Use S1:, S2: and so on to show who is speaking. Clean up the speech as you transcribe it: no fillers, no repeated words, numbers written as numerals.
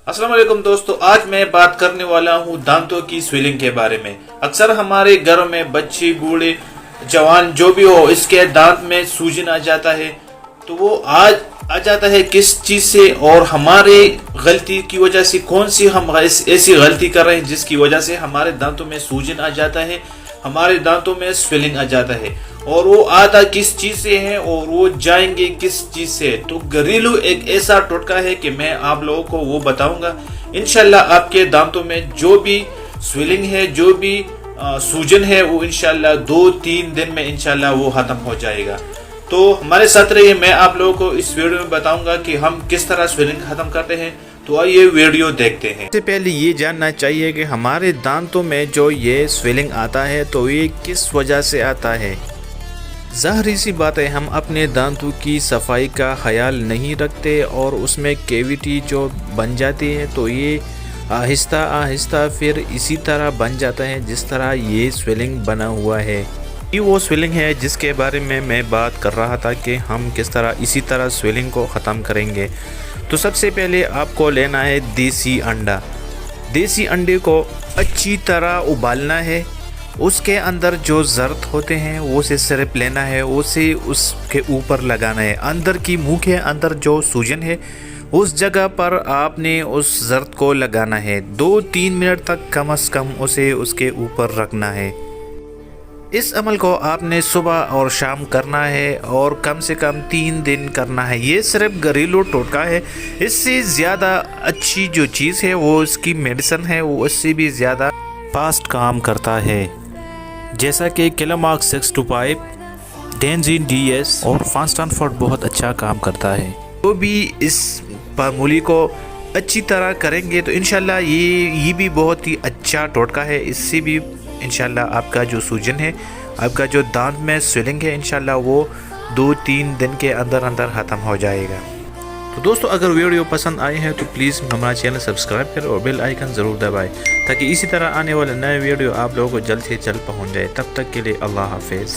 S1: अस्सलाम वालेकुम दोस्तों, आज मैं बात करने वाला हूँ दांतों की स्वेलिंग के बारे में। अक्सर हमारे घरों में बच्चे, बूढ़े, जवान जो भी हो, इसके दांत में सूजन आ जाता है। तो वो आज आ जाता है किस चीज से और हमारे गलती की वजह से, कौन सी हम ऐसी गलती कर रहे हैं जिसकी वजह से हमारे दांतों में सूजन आ जाता है, हमारे दांतों में स्वेलिंग आ जाता है, और वो आता किस चीज से है और वो जाएंगे किस चीज से। तो घरेलू एक ऐसा टोटका है कि मैं आप लोगों को वो बताऊंगा। इंशाल्लाह आपके दांतों में जो भी स्वेलिंग है, जो भी सूजन है, वो इंशाल्लाह 2-3 दिन में इंशाल्लाह वो खत्म हो जाएगा। तो हमारे साथ रहिए, मैं आप लोगों को इस वीडियो में बताऊंगा कि हम किस तरह स्वेलिंग खत्म करते हैं। तो आइए वीडियो देखते हैं। सबसे पहले ये जानना चाहिए कि हमारे दांतों में जो ये स्वेलिंग आता है तो ये किस वजह से आता है। ज़ाहिर सी बात है, हम अपने दांतों की सफाई का ख्याल नहीं रखते और उसमें कैविटी जो बन जाती है तो ये आहिस्ता आहिस्ता फिर इसी तरह बन जाता है जिस तरह ये स्वेलिंग बना हुआ है। ये वो स्वेलिंग है जिसके बारे में मैं बात कर रहा था कि हम किस तरह इसी तरह स्वेलिंग को ख़त्म करेंगे। तो सबसे पहले आपको लेना है देसी अंडा। देसी अंडे को अच्छी तरह उबालना है, उसके अंदर जो ज़र्द होते हैं वो से सिर्फ लेना है, उसे उसके ऊपर लगाना है। अंदर की मुंह के अंदर जो सूजन है उस जगह पर आपने उस ज़र्द को लगाना है। 2-3 मिनट तक कम से कम उसे उसके ऊपर रखना है। इस अमल को आपने सुबह और शाम करना है और कम से कम 3 दिन करना है। ये सिर्फ घरेलू टोटका है, इससे ज़्यादा अच्छी जो चीज़ है वो इसकी मेडिसिन है, वो उससे भी ज़्यादा फास्ट काम करता है। जैसा कि किलोमार्क 625, डेंजिन DS और फास्टनफोर्ड बहुत अच्छा काम करता है। तो भी इस फार्मूले को अच्छी तरह करेंगे तो इंशाल्लाह ये भी बहुत ही अच्छा टोटका है। इससे भी इंशाल्लाह आपका जो सूजन है, आपका जो दांत में स्वेलिंग है, इंशाल्लाह वो 2-3 दिन के अंदर अंदर ख़त्म हो जाएगा। तो दोस्तों, अगर वीडियो पसंद आए हैं तो प्लीज़ हमारा चैनल सब्सक्राइब करें और बेल आइकन ज़रूर दबाएं ताकि इसी तरह आने वाले नए वीडियो आप लोगों को जल्द से जल्द पहुंच जाए। तब तक के लिए अल्लाह हाफिज़।